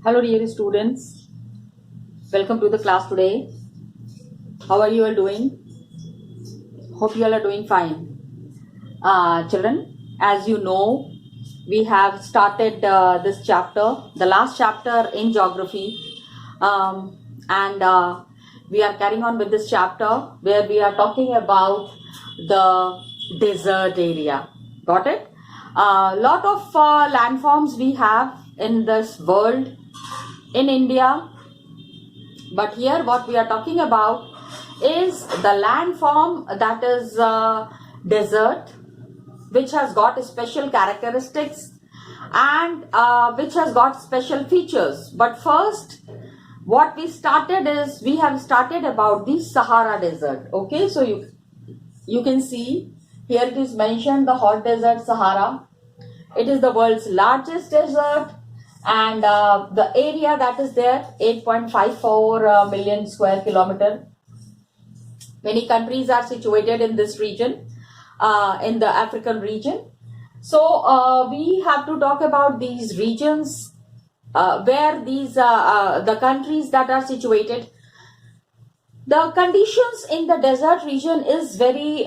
Hello dear students, welcome to the class today. How are you all doing? Hope you all are doing fine. Children, as you know, we have started this chapter, the last chapter in geography, and we are carrying on with this chapter where we are talking about the desert area. Got it? Lot of landforms we have in this world, in India, but here what we are talking about is the landform that is desert, which has got special characteristics and which has got special features. But first, what we started is we have started about the Sahara Desert. Okay, so you can see here it is mentioned the hot desert Sahara. It is the world's largest desert, and the area that is there 8.54 million square kilometer. Many countries are situated in this region, in the African region. So we have to talk about these regions where these the countries that are situated. The conditions in the desert region is very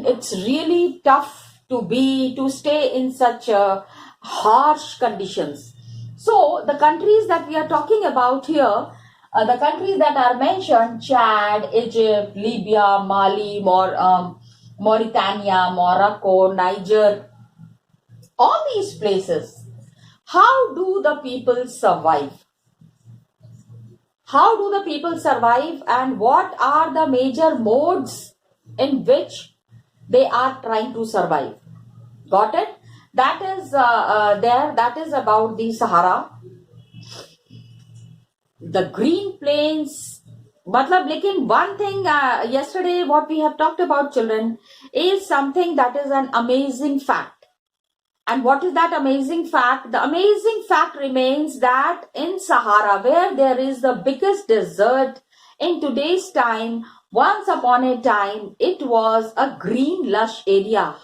it's really tough to stay in such harsh conditions. So the countries that we are talking about here, the countries that are mentioned: Chad, Egypt, Libya, Mali, Mauritania, Morocco, Niger, all these places. How do the people survive? How do the people survive, and what are the major modes in which they are trying to survive? Got it? That is that is about the Sahara, the green plains. Lekin one thing yesterday what we have talked about, children, is something that is an amazing fact. And what is that amazing fact? The amazing fact remains that in Sahara, where there is the biggest desert in today's time, once upon a time, it was a green lush area.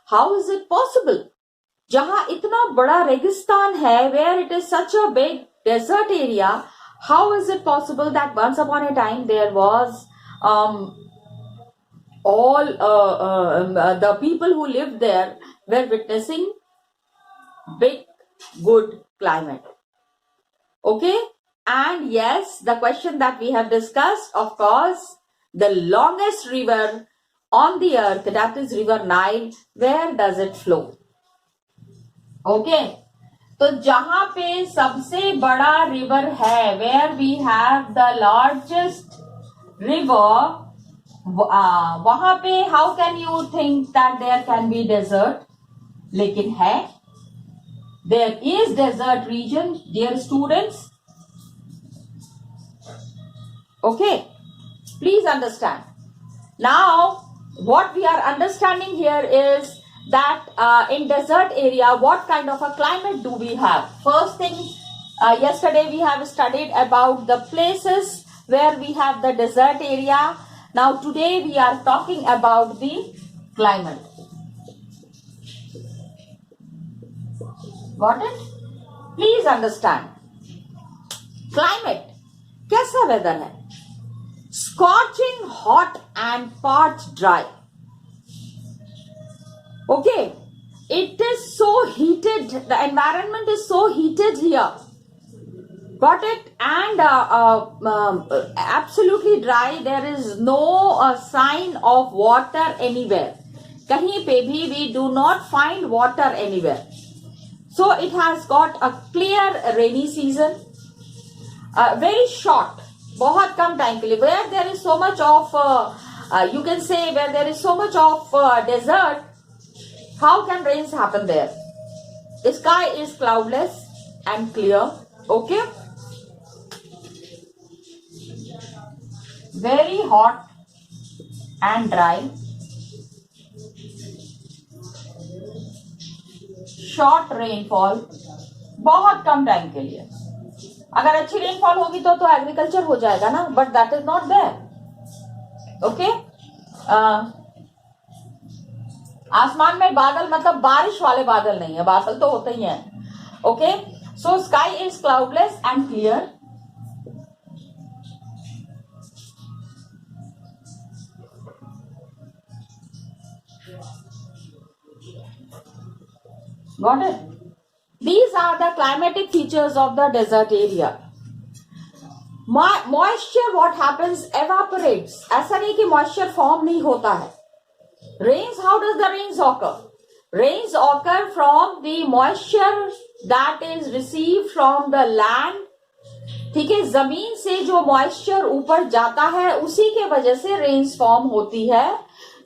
How is it possible? Jahan itna bada Registan hai, where it is such a big desert area, how is it possible that once upon a time there was the people who lived there were witnessing big, good climate? Okay? And yes, the question that we have discussed, of course, the longest river on the earth, that is River Nile, where does it flow? Okay? तो जहां पे सबसे बड़ा river है, where we have the largest river, वहां पे how can you think that there can be desert? लेकिन है, there is desert region, dear students. Okay, please understand. Now, what we are understanding here is that in desert area, what kind of a climate do we have? First thing, yesterday we have studied about the places where we have the desert area. Now today we are talking about the climate. Got it? Please understand. Climate, कैसा weather है? Scorching hot and parched dry. Okay, it is so heated, the environment is so heated here. Got it? And absolutely dry, there is no sign of water anywhere. Kahin pe bhi we do not find water anywhere. So it has got a clear rainy season, very short, बहुत कम time के लिए, where there is so much of, you can say, where there is so much of desert. How can rains happen there? The sky is cloudless and clear. Okay? Very hot and dry. Short rainfall. बहुत कम time के लिए. अगर अच्छी rainfall होगी तो agriculture हो जाएगा ना, but that is not there. Okay? आसमान में बादल मतलब बारिश वाले बादल नहीं है, बादल तो होते ही हैं. Okay? So sky is cloudless and clear. Got it? These are the climatic features of the desert area. Moisture, what happens, evaporates. ऐसा नहीं कि moisture form नहीं होता है. Rains, how does the rains occur? Rains occur from the moisture that is received from the land. ठीक है, जमीन से जो मॉइस्चर ऊपर जाता है उसी के वजह से रेन्स फॉर्म होती है.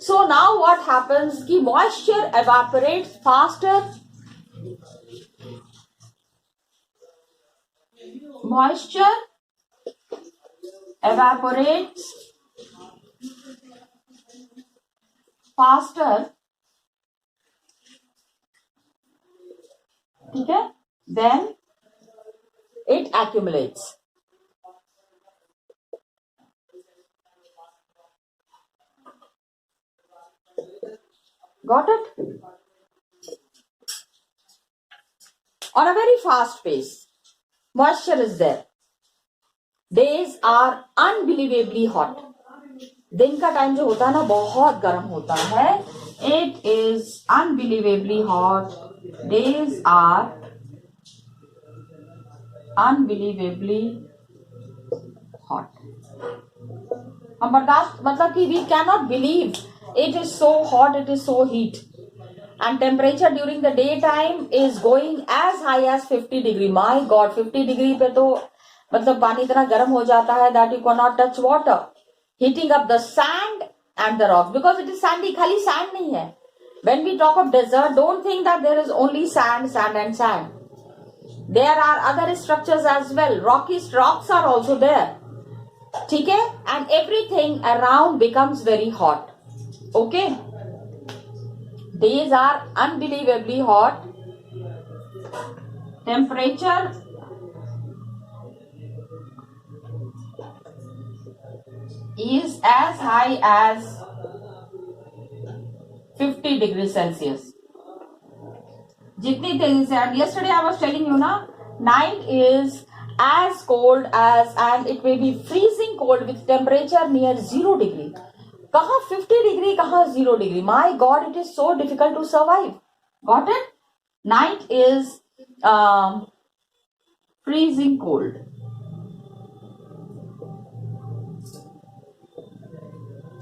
सो नाउ व्हाट हैपेंस कि moisture evaporates faster. Moisture evaporates faster. ठीक है, then it accumulates. Got it? On a very fast pace, moisture is there. Days are unbelievably hot. दिन का टाइम जो होता है ना बहुत गर्म होता है. It is unbelievably hot. Days are unbelievably hot. हम बर्दाश्त मतलब कि we cannot believe it is so hot, it is so heat, and temperature during the daytime is going as high as 50 degree. My God, 50 degree पे तो मतलब पानी इतना गर्म हो जाता है that you cannot touch water, heating up the sand and the rocks because it is sandy. खाली sand नहीं है. When we talk of desert, don't think that there is only sand, sand and sand. There are other structures as well. Rocky rocks are also there. ठीक है, and everything around becomes very hot. Okay, days are unbelievably hot. Temperature is as high as 50 degrees Celsius. जितनी तेजी से, and yesterday I was telling you ना, night is as cold as, and it may be freezing cold with temperature near 0 degree. कहाँ 50 degree, कहाँ 0 degree. My God, it is so difficult to survive. Got it? Night is freezing cold.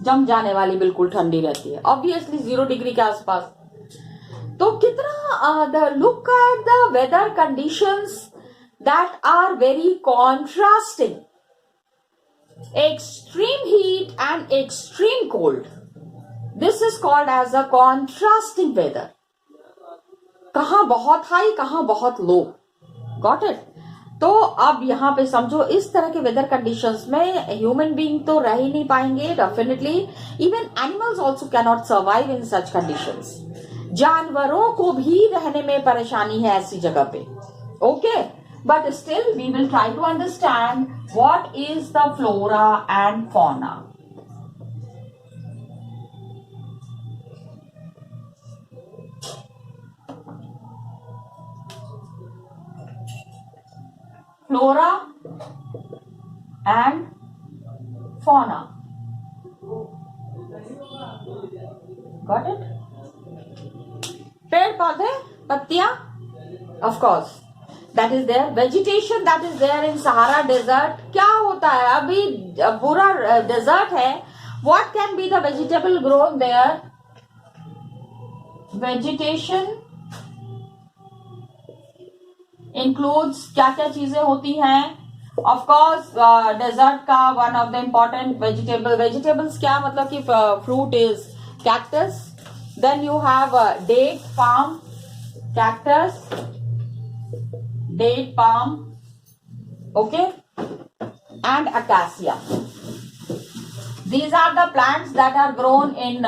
जम जाने वाली बिल्कुल ठंडी रहती है. Obviously 0 degree के आसपास. तो कितना the look at the weather conditions that are very contrasting. Extreme heat and extreme cold. This is called as a contrasting weather. कहाँ बहुत हाई, कहाँ बहुत लो. Got it? तो अब यहाँ पे समझो इस तरह के वेदर कंडीशंस में ह्यूमन बीइंग तो रह ही नहीं पाएंगे. Definitely even animals also can not survive in such conditions. जानवरों को भी रहने में परेशानी है ऐसी जगह पे. Okay, but still we will try to understand what is the flora and fauna. Flora and fauna. Got it? पेड़ पौधे, पत्तियां, of course, that is there. Vegetation that is there in Sahara Desert. क्या होता है अभी पूरा desert है. What can be the vegetable grown there? Vegetation includes क्या क्या चीजें होती हैं. Of course, desert का one of the important vegetables क्या मतलब कि fruit is cactus. Then you have date palm, cactus, date palm, okay, and acacia. These are the plants that are grown in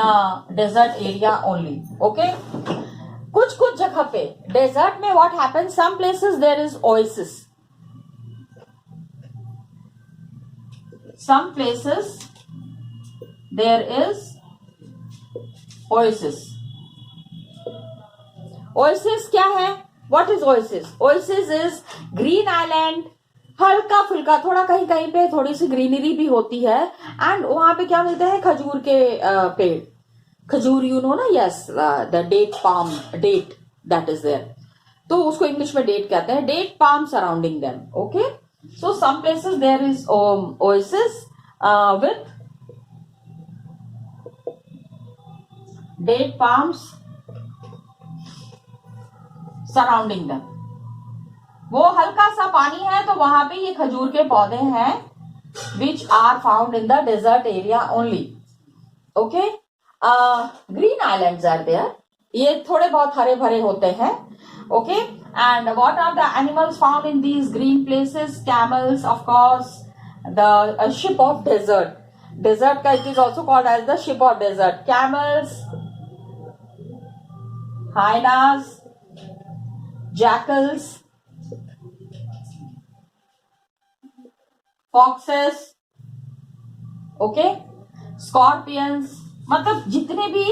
desert area only. Okay. कुछ जगह पे desert में what happens, some places there is oasis, some places there is oasis. Oasis क्या है? What is oasis? Oasis is green island, हल्का फुल्का, थोड़ा कहीं कहीं पे थोड़ी सी ग्रीनरी भी होती है, एंड वहां पे क्या मिलते हैं? खजूर के पेड़, खजूर, यू नो ना, yes, the date palm, date that is there, तो उसको इंग्लिश में डेट कहते हैं, date palm surrounding them. Okay, so some places there is oasis with date palms surrounding them. वो हल्का सा पानी है तो वहां पे ये खजूर के पौधे हैं, which are found in the desert area only. Okay, green islands are there, ये थोड़े बहुत हरे भरे होते हैं. Okay, and what are the animals found in these green places? Camels, of course, the ship of desert, desert का it is also called as the ship of desert. Camels, hyenas, jackals, foxes, okay, scorpions, मतलब जितने भी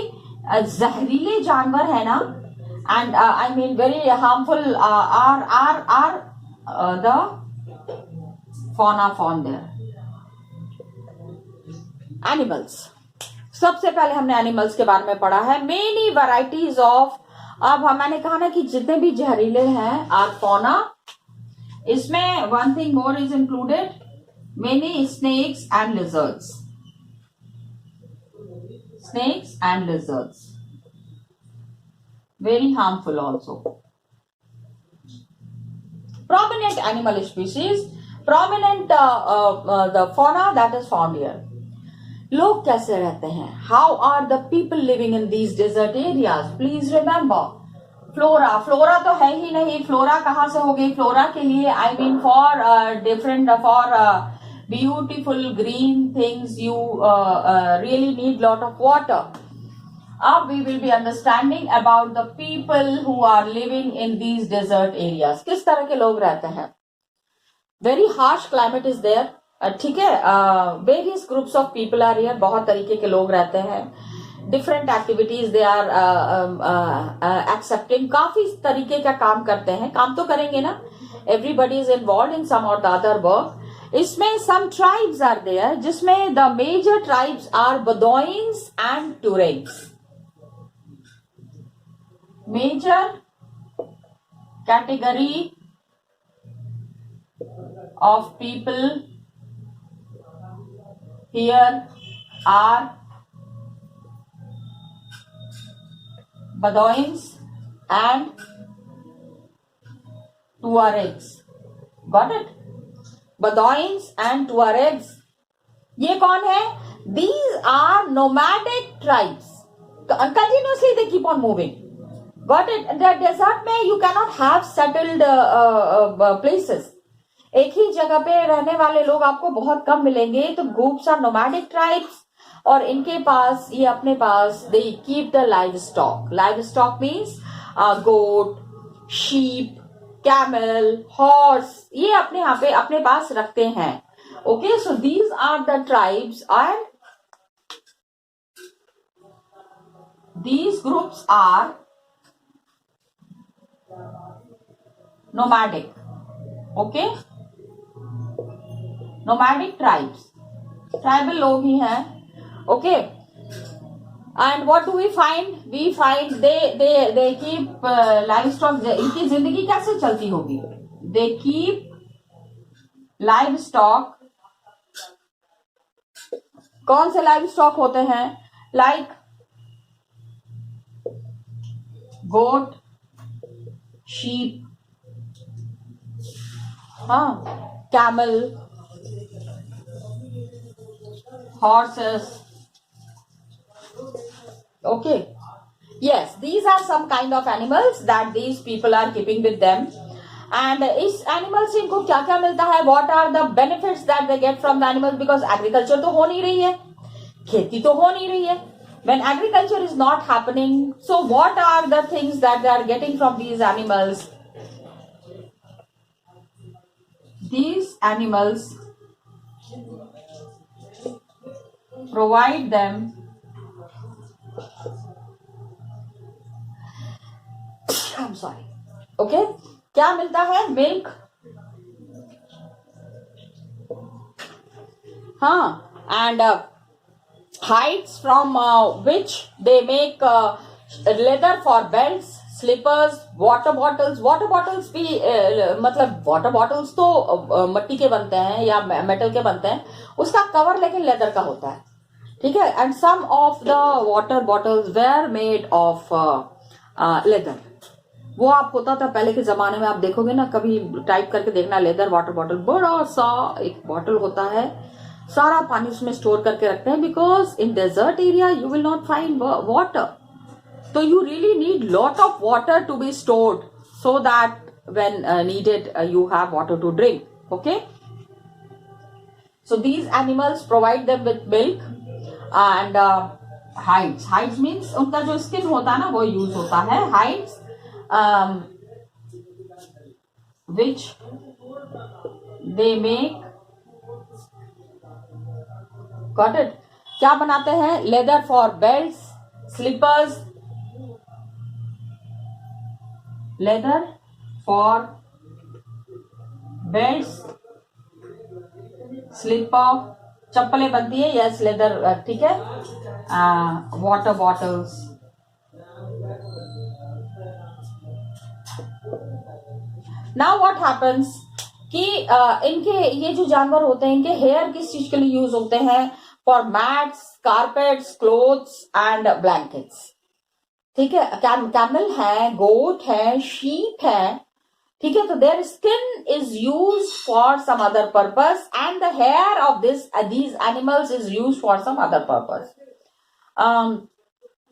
जहरीले जानवर है ना, and I mean very harmful are the fauna found there. Animals, सबसे पहले हमने एनिमल्स के बारे में पढ़ा है. मेनी वैराइटीज ऑफ, अब मैंने कहा ना कि जितने भी जहरीले हैं आर फौना. इसमें one thing more is included, many snakes and lizards, snakes and lizards, very harmful also. Prominent animal species, prominent the fauna that is found here. लोग कैसे रहते हैं? How are the people living in these desert areas? Please remember, flora, flora तो है ही नहीं. Flora कहाँ से हो गई? फ्लोरा के लिए I mean for different, for beautiful green things you really need lot of water. Now we will be understanding about the people who are living in these desert areas. किस तरह के लोग रहते हैं? Very harsh climate is there. ठीक है, various groups of people are here. बहुत तरीके के लोग रहते हैं. Different activities they are accepting. काफी तरीके का काम करते हैं. काम तो करेंगे ना. Everybody is involved in some or the other work. इसमें some tribes are there, जिसमें the major tribes are Bedouins and Tuaregs. Major category of people here are Bedouins and Tuaregs. Got it? Bedouins and Tuaregs. ये कौन है? These are nomadic tribes. Continuously they keep on moving. Got it? The desert में you cannot have settled places. एक ही जगह पे रहने वाले लोग आपको बहुत कम मिलेंगे. तो groups are nomadic tribes, और इनके पास, ये अपने पास, they keep the livestock. Livestock means goat, sheep, camel, horse, ये अपने यहाँ पे अपने पास रखते हैं. Okay, so these are the tribes and these groups are nomadic. Okay, nomadic tribes, tribal लोग ही हैं. Okay, and what do we find? We find they keep livestock. इनकी जिंदगी कैसे चलती होगी? They keep livestock. कौन से livestock होते हैं? Like goat, sheep, camel, horses. Okay, yes, these are some kind of animals that these people are keeping with them. And इस animals से इनको क्या क्या मिलता है? What are the benefits that they get from the animals? Because agriculture तो हो नहीं रही है, खेती तो हो नहीं रही है. When agriculture is not happening, so what are the things that they are getting from these animals? These animals provide them I'm sorry. Okay, क्या मिलता है? मिल्क, हाँ, and hides from which they make leather for belts, slippers, water bottles. Water bottles भी मतलब water bottles तो मट्टी के बनते हैं या मेटल के बनते हैं, उसका कवर लेकिन लेदर का होता है, ठीक है. And some of the water bottles were made of leather. वो आप होता था पहले के जमाने में, आप देखोगे ना, कभी टाइप करके देखना, लेदर वाटर बॉटल, बड़ा सा एक बॉटल होता है, सारा पानी उसमें स्टोर करके रखते हैं, because in desert area you will not find water, तो you really need lot of water to be stored so that when needed you have water to drink. Okay, so these animals provide them with milk and hides means उनका जो skin होता है ना वो use होता है. hides which they make, got it, क्या बनाते हैं? Leather for belts, slippers, leather for belts, slipper, चप्पलें बनती है, यस लेदर, ठीक है. Water bottles. Now what happens कि इनके ये जो जानवर होते हैं, इनके हेयर किस चीज के लिए यूज होते हैं? For mats, carpets, clothes and blankets. ठीक है, कैमल है, गोट है, शीप है, ठीक है. तो their skin is use for some other purpose and the hair of these animals is use for some other purpose.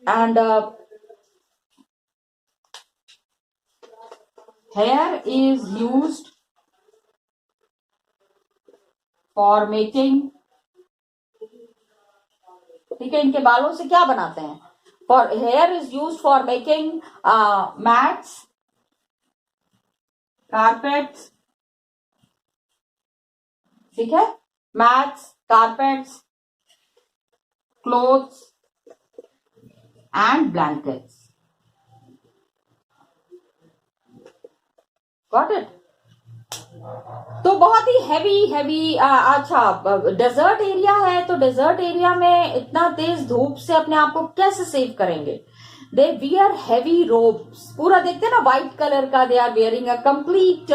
And hair is used for making, ठीक है. इनके बालों से क्या बनाते हैं? For here is use for making mats, carpets, ठीक है, mats, carpets, clothes and blankets. Got it. तो बहुत ही हैवी. अच्छा, डेजर्ट एरिया है, तो डेजर्ट एरिया में इतना तेज धूप से अपने आप को कैसे सेव करेंगे? They wear heavy robes. पूरा देखते हैं ना व्हाइट कलर का, they are wearing a complete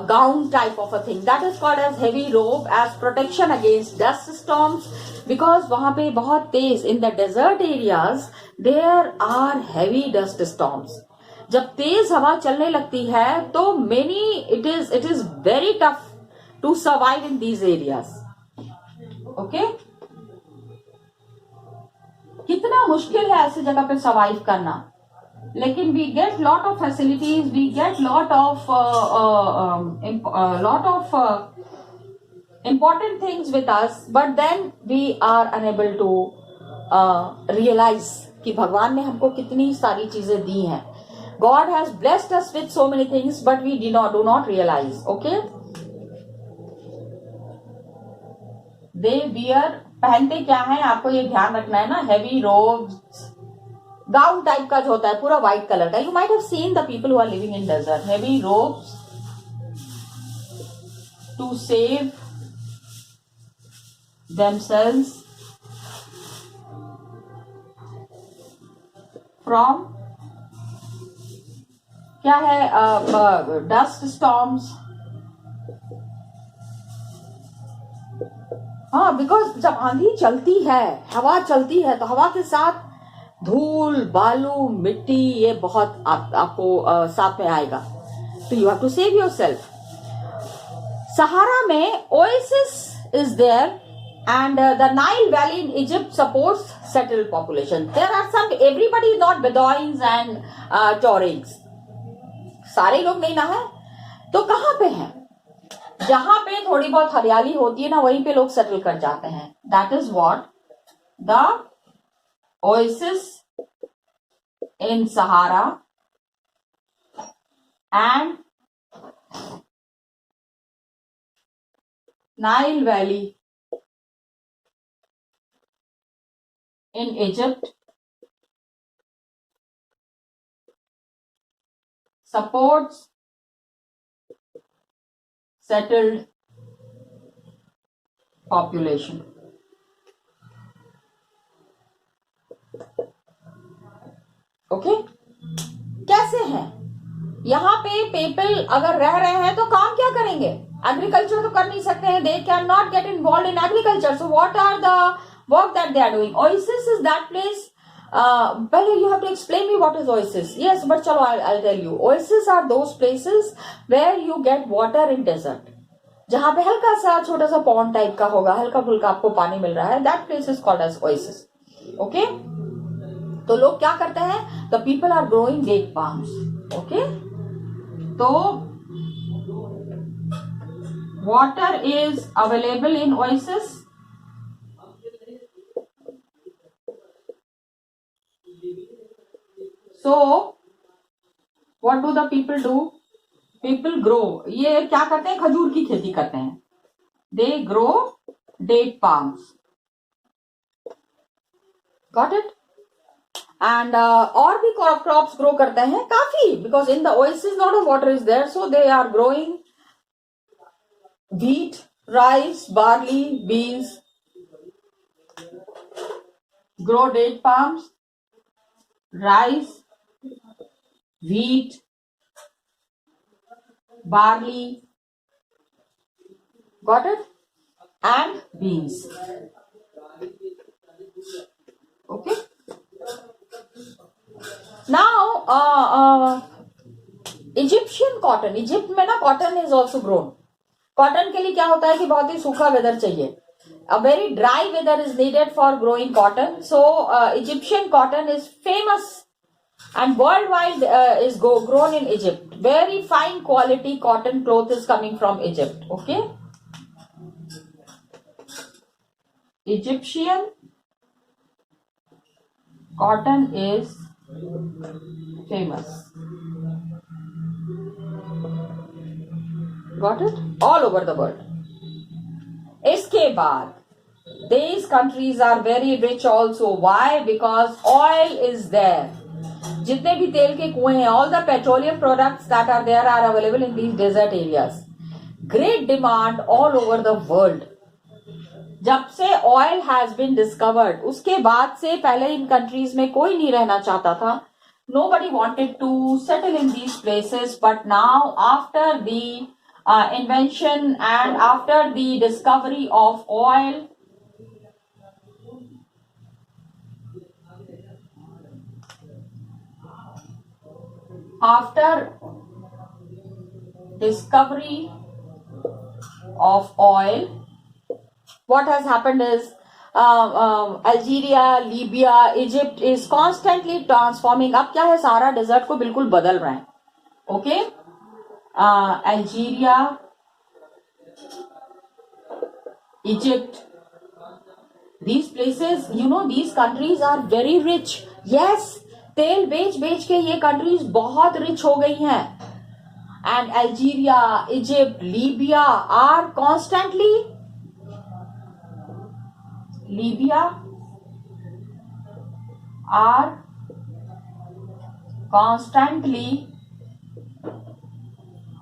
gown type of a thing, that is called as heavy robe as protection against dust storms. Because वहां पे बहुत तेज, in the desert areas there are heavy dust storms. जब तेज हवा चलने लगती है तो it is very tough to survive in these areas. Okay, कितना मुश्किल है ऐसी जगह पे सर्वाइव करना. लेकिन we get lot of facilities, we get lot of important things with us, but then we are unable to realize कि भगवान ने हमको कितनी सारी चीजें दी हैं. God has blessed us with so many things, but we do not realize. Okay, they wear, पहनते क्या है आपको ये ध्यान रखना है ना, heavy robes, गाउन टाइप का जो होता है पूरा व्हाइट कलर का. You might have seen the people who are living in desert, heavy robes to save themselves from, क्या है, डस्ट स्टॉर्म्स. हाँ, बिकॉज जब आंधी चलती है, हवा चलती है, तो हवा के साथ धूल, बालू, मिट्टी, ये बहुत आपको साथ में आएगा. तो you have to save yourself. Sahara में oasis is there and the Nile Valley in Egypt supports settled population. There are some, everybody is not Bedouins and Tuaregs. सारे लोग नहीं ना है, तो कहां पे हैं? जहां पे थोड़ी बहुत हरियाली होती है ना, वहीं पे लोग सेटल कर जाते हैं. That is what the oasis in Sahara and Nile valley in Egypt supports settled population. Okay कैसे है यहाँ पे पीपल अगर रह रहे हैं तो काम क्या करेंगे? एग्रीकल्चर तो कर नहीं सकते हैं. They can not get involve in agriculture. So what are the work that they are doing? Oasis is that place. पहले you have to explain me what is oasis. Yes, but चलो I'll tell you. Oasis are those places where you get water in desert. जहां पे हल्का सा छोटा सा pond type का होगा, हल्का फुल्का आपको पानी मिल रहा है. That place is called as oasis. Okay तो लोग क्या करते हैं? The people are growing date palms. Okay तो water is available in oasis. So what do the people do? People grow. ये क्या करते हैं? खजूर की खेती करते हैं. They grow date palms. Got it? And और भी crops grow करते हैं काफी, because in the oasis lot of water is there, so they are growing wheat, rice, barley, beans. Grow date palms, rice, wheat, barley, got it, and beans. Okay. Now Egyptian cotton. Egypt में ना cotton is also grown. Cotton के लिए क्या होता है कि बहुत ही सूखा वेदर चाहिए. A very dry weather is needed for growing cotton. So Egyptian cotton is famous and worldwide is grown in Egypt. Very fine quality cotton cloth is coming from Egypt. Okay. Egyptian cotton is famous. Got it? All over the world. इसके बाद these countries are very rich also. Why? Because oil is there. जितने भी तेल के कुएं हैं, all the petroleum products that are there are available in these desert areas. Great demand all over the world. जब से oil has been discovered, उसके बाद से पहले इन countries में कोई नहीं रहना चाहता था. Nobody wanted to settle in these places, but now after the invention and after the discovery of oil, after discovery of oil, what has happened is Algeria, Libya, Egypt is constantly transforming. अब क्या है? सारा desert को बिल्कुल बदल रहे हैं. Okay Algeria, Egypt, these places, you know, these countries are very rich. Yes, तेल बेच बेच के ये कंट्रीज बहुत रिच हो गई हैं. And Algeria, Egypt, Libya are constantly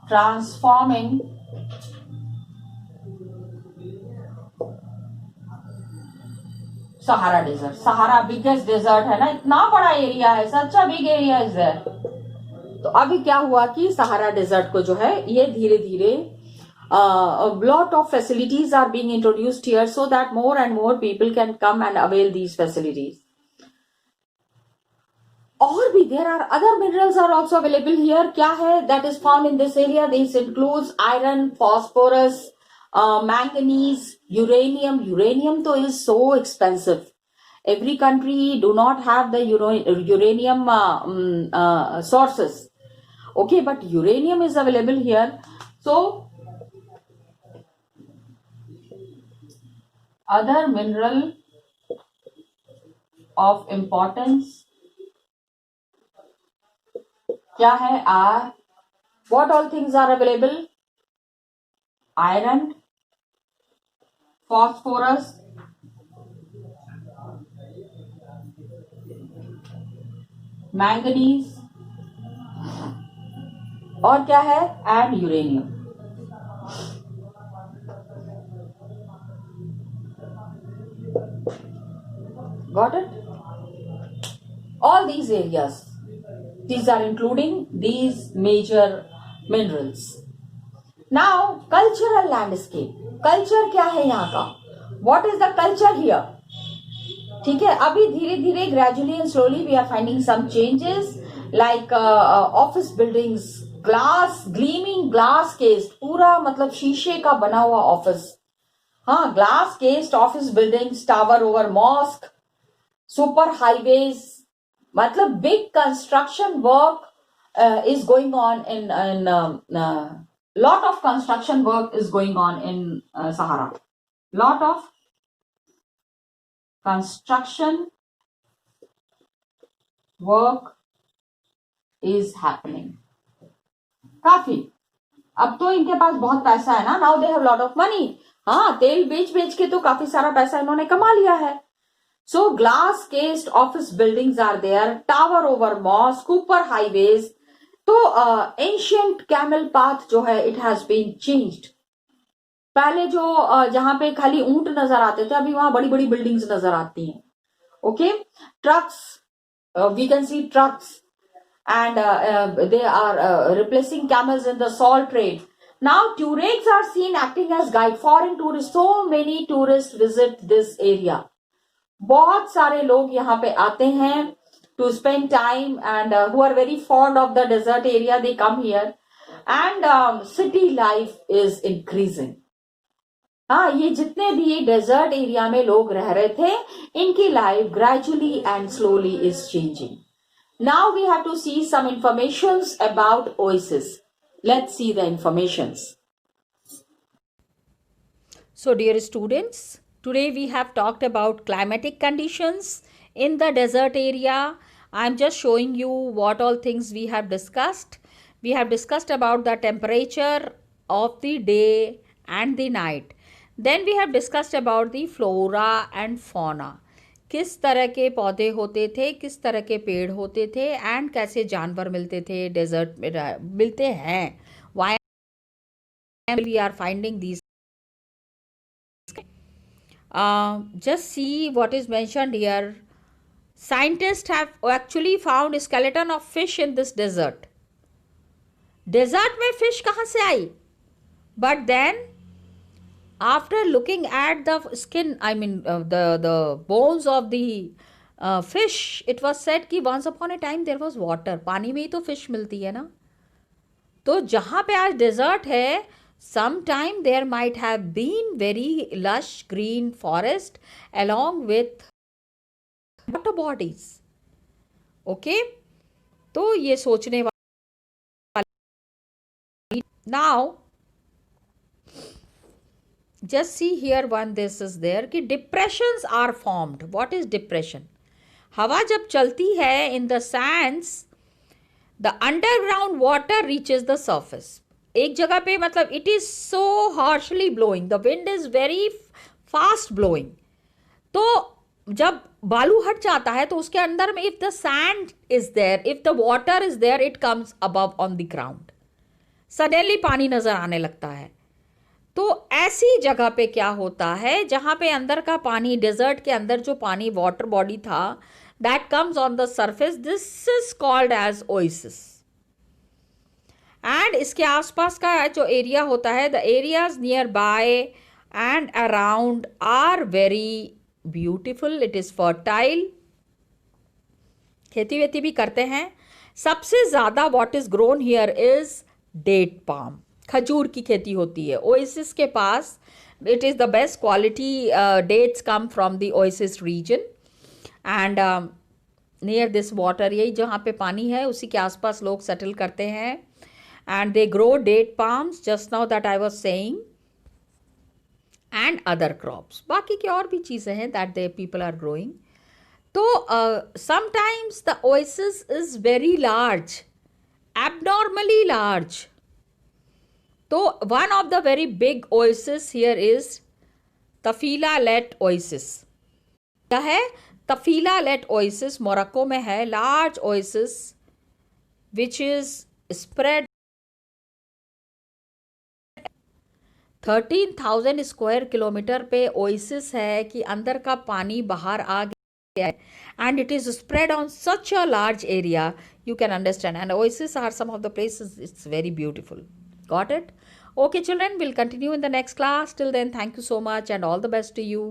transforming Sahara desert. Sahara biggest desert है ना, इतना बड़ा एरिया है, such a big area is there. तो अभी क्या हुआ कि सहारा डेजर्ट को जो है ये धीरे धीरे lot of facilities are being introduced here so that more and more people can come and avail these facilities. और भी there are other minerals are also available here. क्या है that is found in this area? This includes iron, phosphorus, manganese, uranium. Uranium तो is so expensive. Every country do not have the uranium sources. Okay, but uranium is available here. So other mineral of importance क्या है? are what all things are available? Iron, phosphorus, manganese, और क्या है, and uranium. Got it? All these areas, these are including these major minerals. Now, cultural landscape. Culture क्या है यहाँ का? What is the culture here? ठीक है, अभी धीरे धीरे gradually and slowly we are finding some changes like office buildings, glass, gleaming glass cased, पूरा मतलब शीशे का बना हुआ ऑफिस. हाँ, glass cased office buildings, tower over mosque, super highways, मतलब big construction work is going on in lot of construction work is going on in Sahara. Lot of construction work is happening. काफी. अब तो इनके पास बहुत पैसा है ना. Now they have lot of money. हाँ, तेल बेच बेच के तो काफी सारा पैसा इन्होंने कमा लिया है. So glass cased office buildings are there, tower over mosque, super highways. तो ancient camel path जो है it has been changed. पहले जो जहां पे खाली ऊंट नजर आते थे, अभी वहां बड़ी बड़ी बिल्डिंग्स नजर आती हैं. Okay, trucks, we can see trucks and they are replacing camels in the salt trade. Now Tuaregs are seen acting as guide. Foreign tourists, so many tourists visit this area. बहुत सारे लोग यहाँ पे आते हैं to spend time and who are very fond of the desert area, they come here and city life is increasing. हाँ, ये जितने भी डेजर्ट एरिया में लोग रह रहे थे, इनकी life gradually and slowly is changing. Now we have to see some informations about oasis. Let's see the informations. So dear students, today we have talked about climatic conditions in the desert area. I am just showing you what all things we have discussed. We have discussed about the temperature of the day and the night. Then we have discussed about the flora and fauna. किस तरह के पौधे होते थे, किस तरह के पेड़ होते थे एंड कैसे जानवर मिलते थे डेजर्ट में, मिलते हैं. Why we are finding these. Just see what is mentioned here. Scientists have actually found skeleton of fish in this desert. Desert में fish कहाँ से आई? But then after looking at the skin, I mean the bones of the fish, it was said कि once upon a time there was water. पानी में ही तो fish मिलती है ना. तो जहाँ पे आज desert है, sometime there might have been very lush green forest along with water bodies. Okay, तो ये सोचने वाला. Now just see here one this is there कि depressions are formed. What is depression? हवा जब चलती है in the sands, the underground water reaches the surface. एक जगह पे मतलब it is so harshly blowing, the wind is very fast blowing. तो जब बालू हट जाता है तो उसके अंदर में if the sand is there, if the water is there, it comes above on the ground. Suddenly पानी नजर आने लगता है. तो ऐसी जगह पे क्या होता है जहाँ पे अंदर का पानी, डेजर्ट के अंदर जो पानी वाटर बॉडी था, that comes on the surface, this is called as oasis. And इसके आसपास का जो एरिया होता है, the areas nearby and around are very beautiful. It is fertile. खेती वेती भी करते हैं. सबसे ज़्यादा what is grown here is date palm. खजूर की खेती होती है ओएसिस के पास. It is the best quality dates come from the oasis reason and near this water. यही जहाँ पे पानी है उसी के आसपास लोग सेटल करते हैं and they grow date palms, just now that I was saying, and other crops. बाकी की और भी चीज़ें हैं that they people are growing. तो sometimes the oasis is very large, abnormally large. तो one of the very big oasis here is Tafila Let Oasis. क्या है? Tafila Let Oasis मोरक्को में है. large oasis which is spread 13,000 square kilometre पे oasis है कि अंदर का पानी बाहर आ गया है, and it is spread on such a large area. You can understand, and oases are some of the places, it's very beautiful. Got it? Okay children, we'll continue in the next class. Till then, thank you so much and all the best to you.